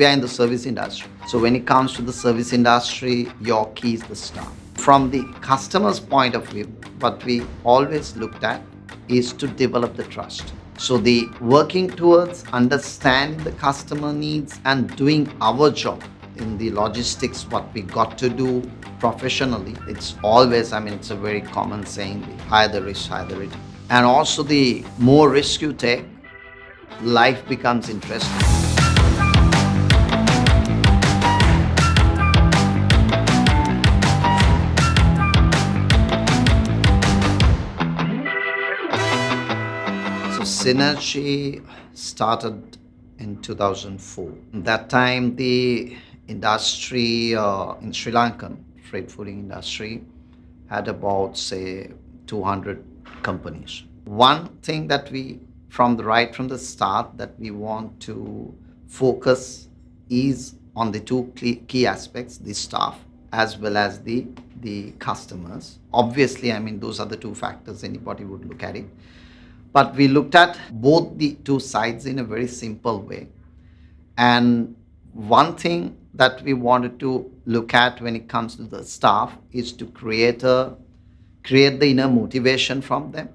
We are in the service industry. So when it comes to the service industry, your key is the staff. From the customer's point of view, what we always looked at is to develop the trust. So the working towards understanding the customer needs and doing our job in the logistics, what we got to do professionally. It's always, it's a very common saying, the higher the risk, higher the return. And also the more risk you take, life becomes interesting. So Synergy started in 2004. At that time, the industry in Sri Lankan freight forwarding industry had about, say, 200 companies. One thing that we, from the start, that we want to focus is on the two key aspects: the staff as well as the customers. Obviously, those are the two factors anybody would look at it. But we looked at both the two sides in a very simple way. And one thing that we wanted to look at when it comes to the staff is to create the inner motivation from them,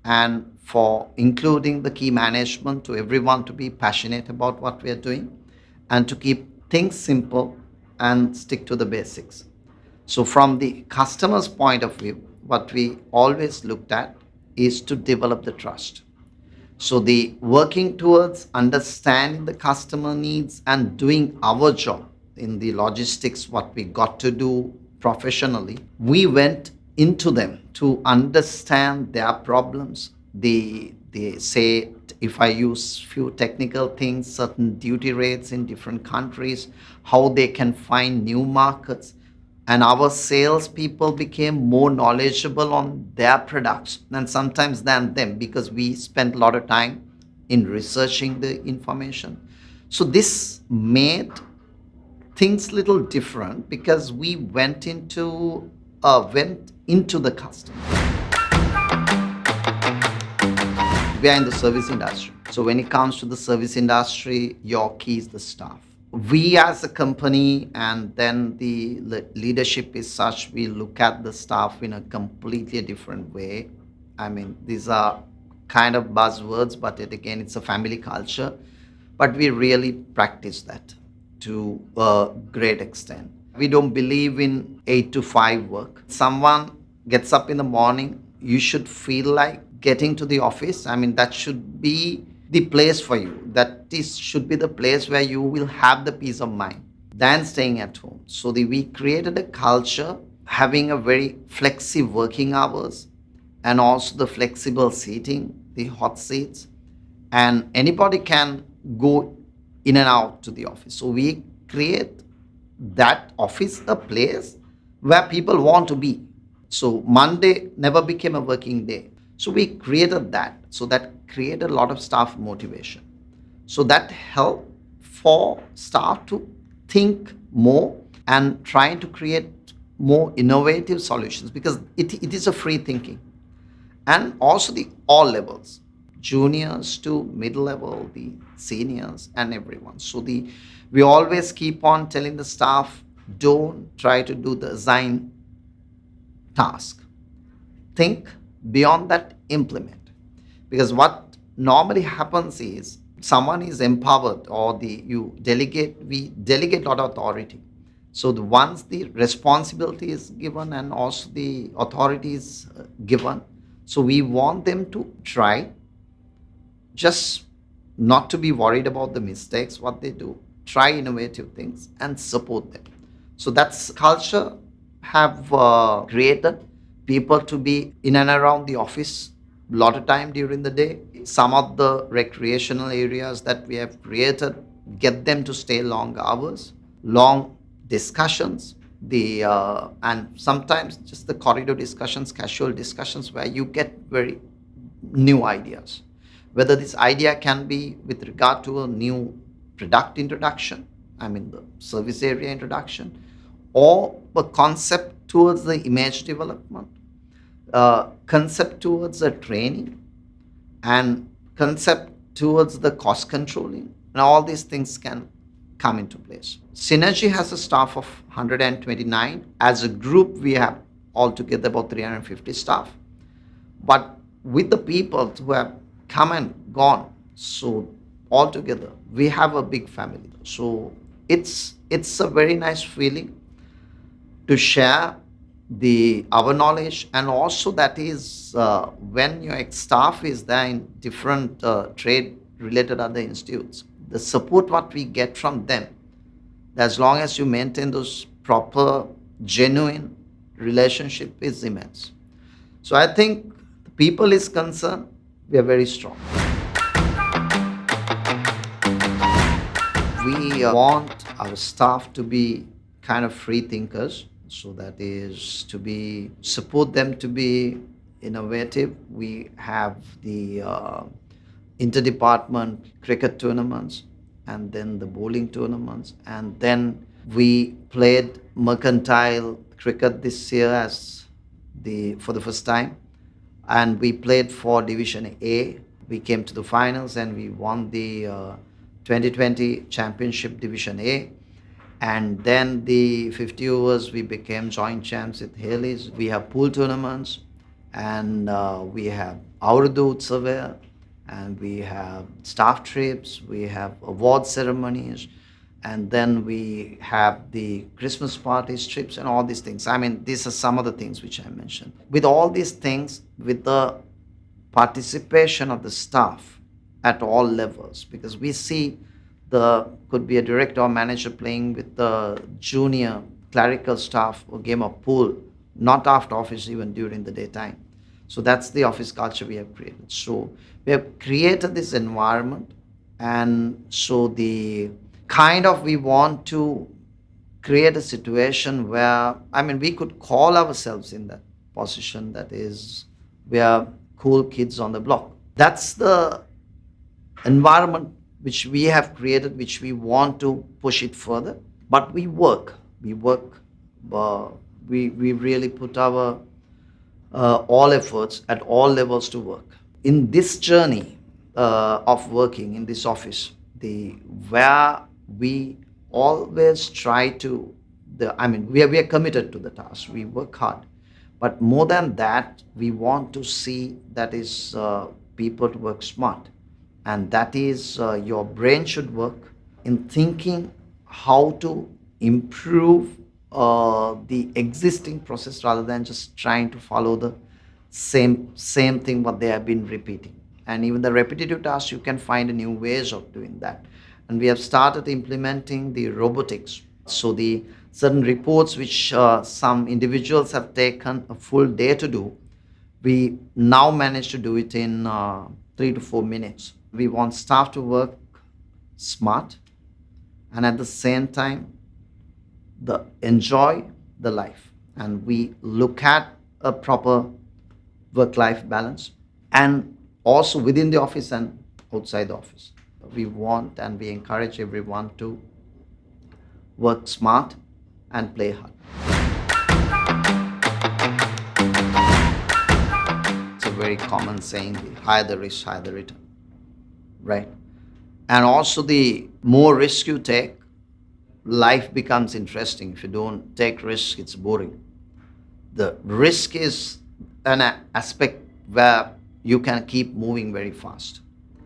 and for including the key management, to everyone to be passionate about what we are doing, and to keep things simple and stick to the basics. So from the customer's point of view, what we always looked at is to develop the trust. So the working towards understanding the customer needs and doing our job in the logistics, what we got to do professionally, we went into them to understand their problems. They say, if I use few technical things, certain duty rates in different countries, how they can find new markets. And our salespeople became more knowledgeable on their products and sometimes than them, because we spent a lot of time in researching the information. So this made things little different, because we went into the customer. We are in the service industry. So when it comes to the service industry, your key is the staff. We as a company, and then the leadership is such, we look at the staff in a completely different way. These are kind of buzzwords, but again, it's a family culture. But we really practice that to a great extent. We don't believe in 8 to 5 work. Someone gets up in the morning, you should feel like getting to the office. That should be the place for you. Should be the place where you will have the peace of mind than staying at home. So we created a culture having a very flexible working hours, and also the flexible seating, the hot seats, and anybody can go in and out to the office. So we create that office a place where people want to be. So Monday never became a working day. So we created that. So that created a lot of staff motivation. So that helped for staff to think more and trying to create more innovative solutions, because it is a free thinking. And also the all levels, juniors to middle level, the seniors and everyone. So we always keep on telling the staff, don't try to do the assigned task. Think beyond that, implement. Because what normally happens is, someone is empowered, or we delegate a lot of authority. So once the responsibility is given and also the authority is given, so we want them to try, just not to be worried about the mistakes, what they do, try innovative things and support them. So that's culture have created people to be in and around the office a lot of time during the day. Some of the recreational areas that we have created get them to stay long hours, long discussions, and sometimes just the corridor discussions, casual discussions, where you get very new ideas. Whether this idea can be with regard to a new product introduction, the service area introduction, or a concept towards the image development, concept towards the training, and concept towards the cost controlling. And all these things can come into place. Synergy has a staff of 129. As a group, we have altogether about 350 staff. But with the people who have come and gone, so altogether, we have a big family. So it's a very nice feeling to share the our knowledge, and also that is when your staff is there in different trade related other institutes, the support what we get from them, as long as you maintain those proper genuine relationship, is immense. So I think the people is concerned, we are very strong. We want our staff to be kind of free thinkers. So that is to be support them to be innovative. We have the interdepartment cricket tournaments, and then the bowling tournaments, and then we played mercantile cricket this year as the for the first time, and we played for Division A. We came to the finals and we won the 2020 Championship Division A. And then the 50 overs, we became joint champs with Haley's. We have pool tournaments, and we have Aurdu Surveyor, and we have staff trips, we have award ceremonies, and then we have the Christmas parties, trips, and all these things. I mean, these are some of the things which I mentioned. With all these things, with the participation of the staff at all levels, because we see the could be a director or manager playing with the junior clerical staff or game of pool, not after office, even during the daytime. So that's the office culture we have created. So we have created this environment, and so the kind of we want to create a situation where, I mean, we could call ourselves in that position, that is, we are cool kids on the block. That's the environment which we have created, which we want to push it further. But we work, we really put our all efforts at all levels to work. In this journey of working in this office, the where we always try to, I mean, we are committed to the task, we work hard. But more than that, we want to see that is people to work smart, and that is your brain should work in thinking how to improve the existing process rather than just trying to follow the same thing what they have been repeating. And even the repetitive tasks, you can find new ways of doing that. And we have started implementing the robotics. So the certain reports which some individuals have taken a full day to do, we now manage to do it in 3 to 4 minutes. We want staff to work smart, and at the same time the enjoy the life, and we look at a proper work life balance, and also within the office and outside the office. We want and we encourage everyone to work smart and play hard. It's a very common saying, the higher the risk, higher the return, right? And also, the more risk you take, life becomes interesting. If you don't take risk, it's boring. The risk is an aspect where you can keep moving very fast.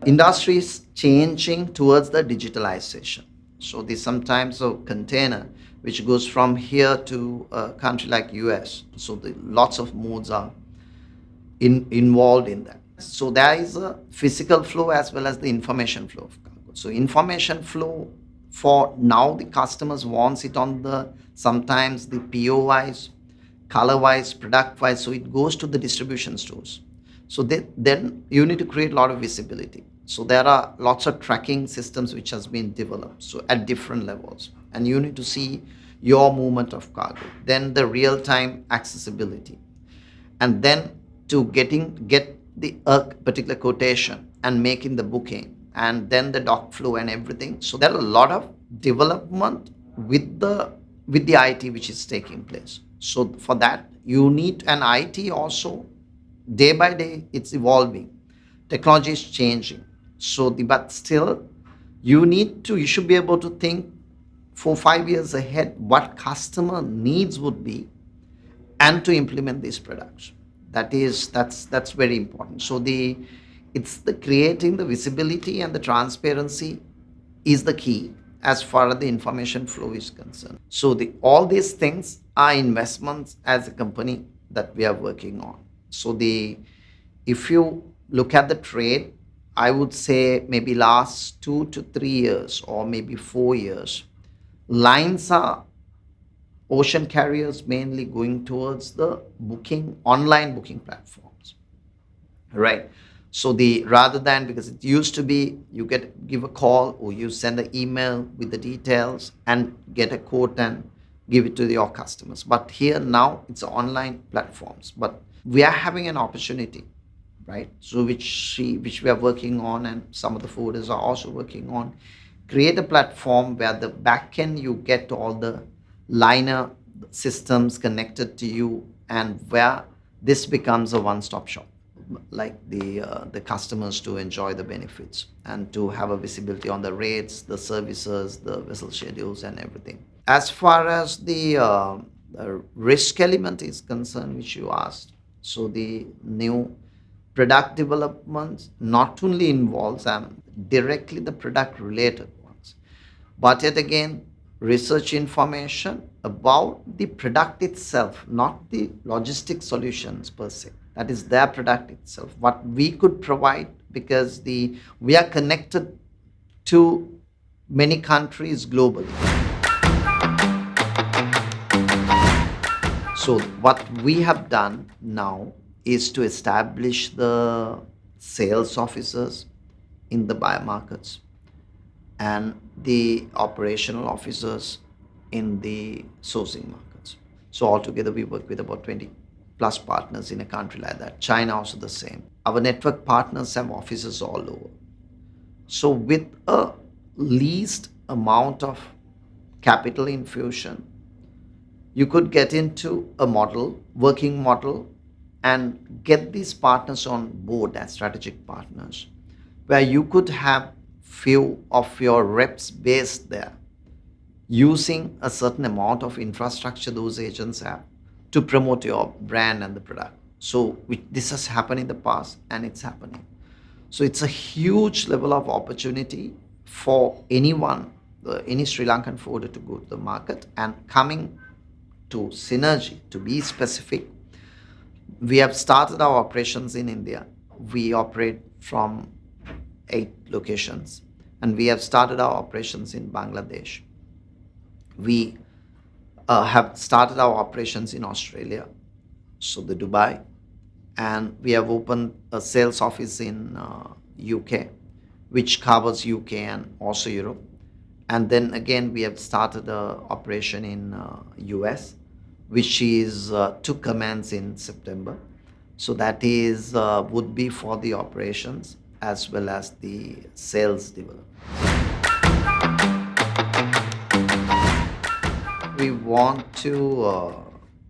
Industry is changing towards the digitalization. So the sometimes a container which goes from here to a country like US. So the lots of modes are involved in that. So there is a physical flow as well as the information flow of cargo. So information flow, for now the customers wants it on the sometimes the PO wise, color wise, product wise. So it goes to the distribution stores. So then you need to create a lot of visibility. So there are lots of tracking systems which has been developed. So at different levels, and you need to see your movement of cargo. Then the real time accessibility, and then to get the particular quotation and making the booking, and then the dock flow and everything. So there are a lot of development with the IT which is taking place. So for that you need an IT also. Day by day it's evolving, technology is changing. So but still you should be able to think 4 5 years ahead what customer needs would be, and to implement these products. That's very important. So the it's the creating the visibility and the transparency is the key as far as the information flow is concerned. So the all these things are investments as a company that we are working on. So the if you look at the trade, I would say maybe last 2 to 3 years or maybe 4 years, lines are ocean carriers mainly going towards the booking online booking platforms, right? So the rather than, because it used to be you give a call or you send an email with the details and get a quote and give it to your customers, but here now it's online platforms. But we are having an opportunity, right? So which we are working on, and some of the forwarders are also working on, create a platform where the back end you get all the liner systems connected to you, and where this becomes a one-stop shop, like the customers to enjoy the benefits and to have a visibility on the rates, the services, the vessel schedules, and everything. As far as the risk element is concerned, which you asked, so the new product development not only involves directly the product related ones, but yet again research information about the product itself, not the logistic solutions per se. That is their product itself, what we could provide, because the we are connected to many countries globally. So what we have done now is to establish the sales officers in the buyer markets and the operational officers in the sourcing markets. So altogether, we work with about 20 plus partners in a country like that. China also the same. Our network partners have offices all over. So with a least amount of capital infusion, you could get into a model, working model, and get these partners on board as strategic partners, where you could have few of your reps based there, using a certain amount of infrastructure those agents have to promote your brand and the product. So this has happened in the past and it's happening. So it's a huge level of opportunity for anyone, any Sri Lankan forwarder, to go to the market. And coming to synergy, to be specific, we have started our operations in India. We operate from 8 locations, and we have started our operations in Bangladesh. We have started our operations in Australia, so the Dubai, and we have opened a sales office in UK, which covers UK and also Europe. And then again, we have started a operation in US, which is to commence in September. So that is would be for the operations as well as the sales development. We want to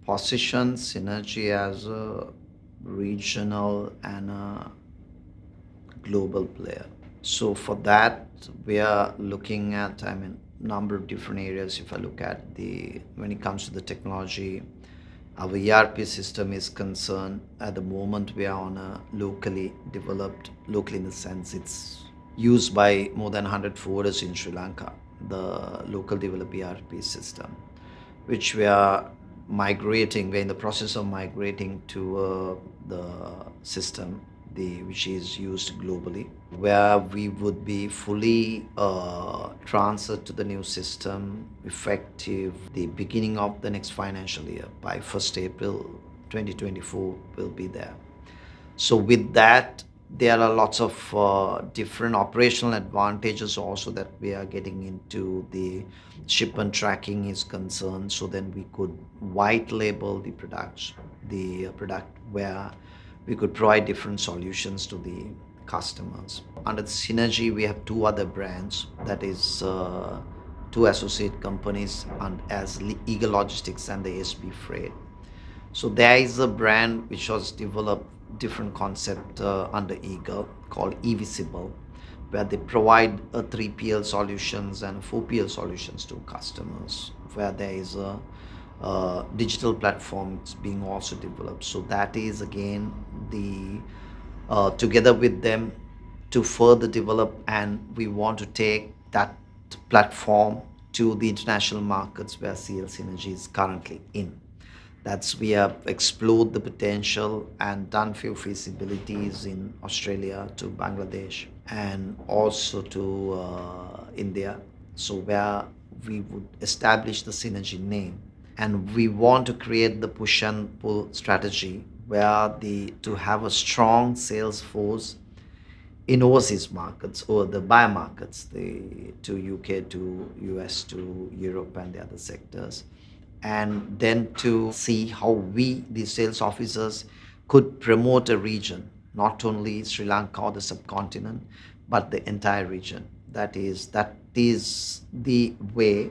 position Synergy as a regional and a global player. So for that, we are looking at, I mean, number of different areas. If I look at when it comes to the technology, our ERP system is concerned, at the moment we are on a locally developed, locally in the sense it's used by more than 100 forwarders in Sri Lanka, the local developed ERP system, which we're in the process of migrating to the system, which is used globally, where we would be fully transferred to the new system effective the beginning of the next financial year. By 1st April 2024 will be there. So with that, there are lots of different operational advantages also that we are getting into. The shipment tracking is concerned, so then we could white label the products, the product where we could provide different solutions to the customers. Under the Synergy, we have 2 other brands, that is 2 associate companies, and as Eagle Logistics and the SB Freight. So there is a brand which was developed different concept under Eagle called eVisible, where they provide a 3PL solutions and 4PL solutions to customers, where there is a digital platform it's being also developed. So that is again the together with them to further develop, and we want to take that platform to the international markets where CL Synergy is currently in. That's we have explored the potential and done few feasibilities in Australia to Bangladesh and also to India. So where we would establish the synergy name, and we want to create the push and pull strategy where the to have a strong sales force in overseas markets or the buyer markets, the to UK, to US, to Europe, and the other sectors, and then to see how we, the sales officers, could promote a region, not only Sri Lanka or the subcontinent, but the entire region. That is the way.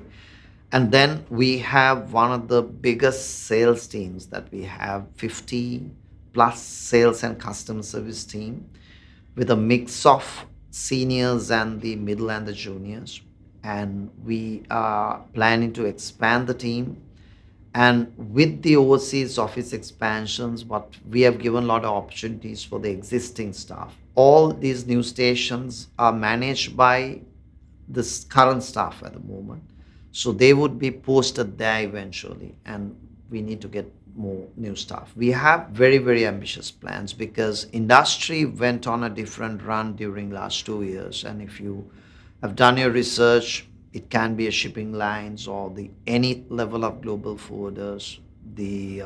And then we have one of the biggest sales teams that we have, 50 plus sales and customer service team with a mix of seniors and the middle and the juniors. And we are planning to expand the team. And with the overseas office expansions, what we have given a lot of opportunities for the existing staff. All these new stations are managed by this current staff at the moment. So they would be posted there eventually, and we need to get more new staff. We have very, very ambitious plans because industry went on a different run during last 2 years. And if you have done your research, it can be a shipping lines or the any level of global forwarders. The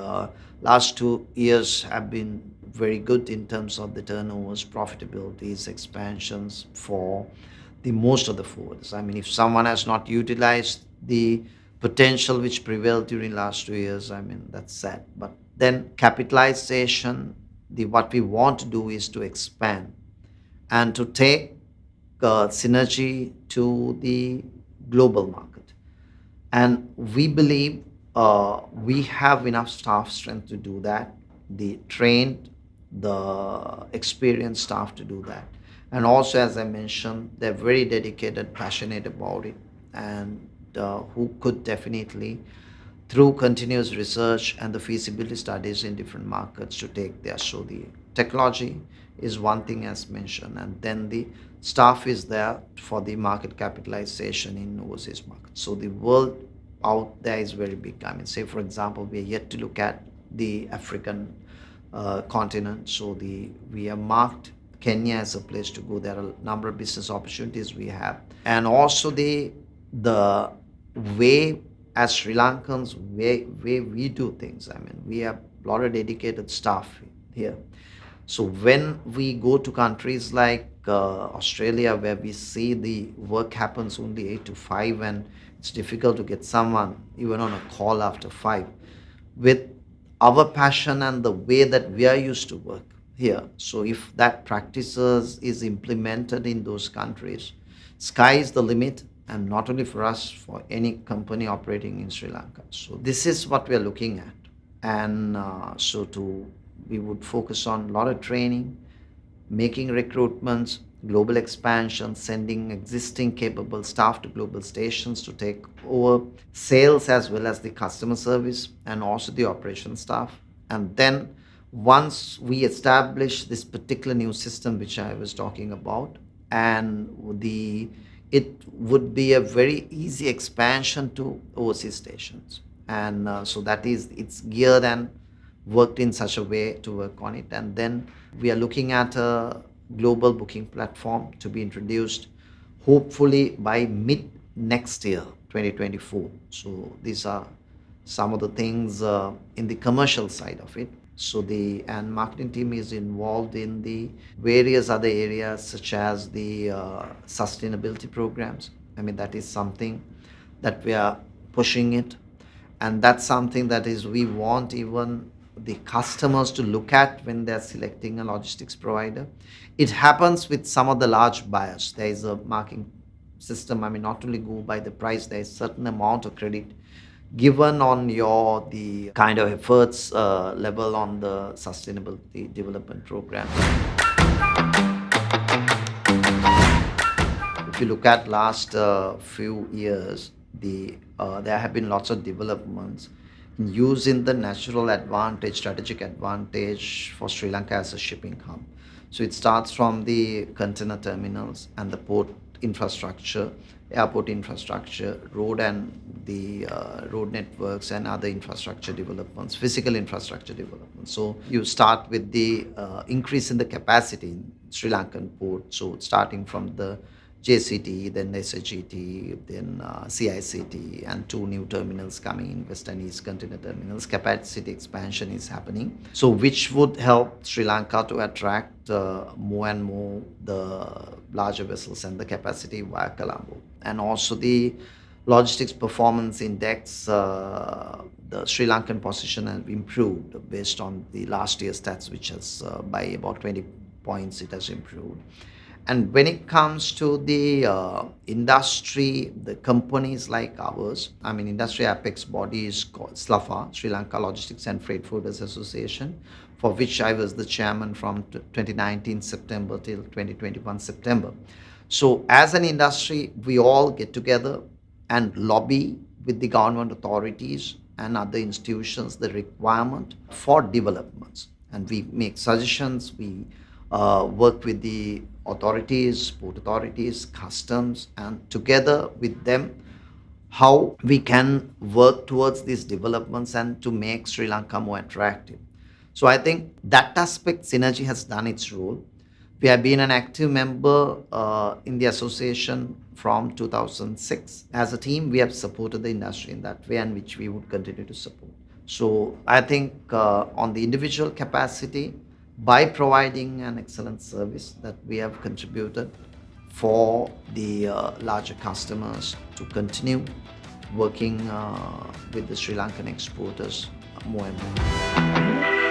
last 2 years have been very good in terms of the turnovers, profitabilities, expansions for the most of the forwards. I mean, if someone has not utilized the potential which prevailed during last 2 years, I mean, that's sad. But then capitalization, the what we want to do is to expand and to take synergy to the global market. And we believe we have enough staff strength to do that, the trained, the experienced staff to do that. And also, as I mentioned, they're very dedicated, passionate about it, and who could definitely, through continuous research and the feasibility studies in different markets, to take there. So the technology is one thing as mentioned, and then the staff is there for the market capitalization in overseas markets. So the world out there is very big. I mean, say for example, we are yet to look at the African continent. So we have marked Kenya as a place to go. There are a number of business opportunities we have, and also the way as Sri Lankans, way we do things. I mean, we have a lot of dedicated staff here. So when we go to countries like Australia, where we see the work happens only 8 to 5, and it's difficult to get someone even on a call after 5, with our passion and the way that we are used to work here. So if that practices is implemented in those countries, sky is the limit, and not only for us, for any company operating in Sri Lanka. So this is what we are looking at. And we would focus on a lot of training, making recruitments, global expansion, sending existing capable staff to global stations to take over sales as well as the customer service and also the operation staff. And then once we establish this particular new system which I was talking about, and it would be a very easy expansion to overseas stations. And so that is, it's geared and worked in such a way to work on it. And then we are looking at a global booking platform to be introduced hopefully by mid next year, 2024. So these are some of the things in the commercial side of it. So the and marketing team is involved in the various other areas such as the sustainability programs. I mean, that is something that we are pushing it, and that's something that is we want even the customers to look at when they're selecting a logistics provider. It happens with some of the large buyers. There is a marking system. I mean, not only go by the price, there is certain amount of credit given on your the kind of efforts level on the sustainability development program. you look at last few years, there have been lots of developments in using the natural advantage, strategic advantage for Sri Lanka as a shipping hub. So it starts from the container terminals and the port infrastructure, airport infrastructure, road and the road networks and other infrastructure developments, physical infrastructure developments. So you start with the increase in the capacity in Sri Lankan port. So starting from the JCT, then SHGT, then CICT, and two new terminals coming in, West and East container terminals. Capacity expansion is happening. So, which would help Sri Lanka to attract more and more the larger vessels and the capacity via Colombo. And also the logistics performance index, the Sri Lankan position has improved based on the last year's stats, which has by about 20 points it has improved. And when it comes to the industry, the companies like ours, I mean, industry apex body is called SLAFA, Sri Lanka Logistics and Freight Forwarders Association, for which I was the chairman from 2019 September till 2021 September. So as an industry, we all get together and lobby with the government authorities and other institutions the requirement for developments. And we make suggestions, we work with the authorities, port authorities, customs, and together with them, how we can work towards these developments and to make Sri Lanka more attractive. So I think that aspect, Synergy has done its role. We have been an active member in the association from 2006. As a team, we have supported the industry in that way and which we would continue to support. So I think on the individual capacity, by providing an excellent service that we have contributed for the larger customers to continue working with the Sri Lankan exporters more and more.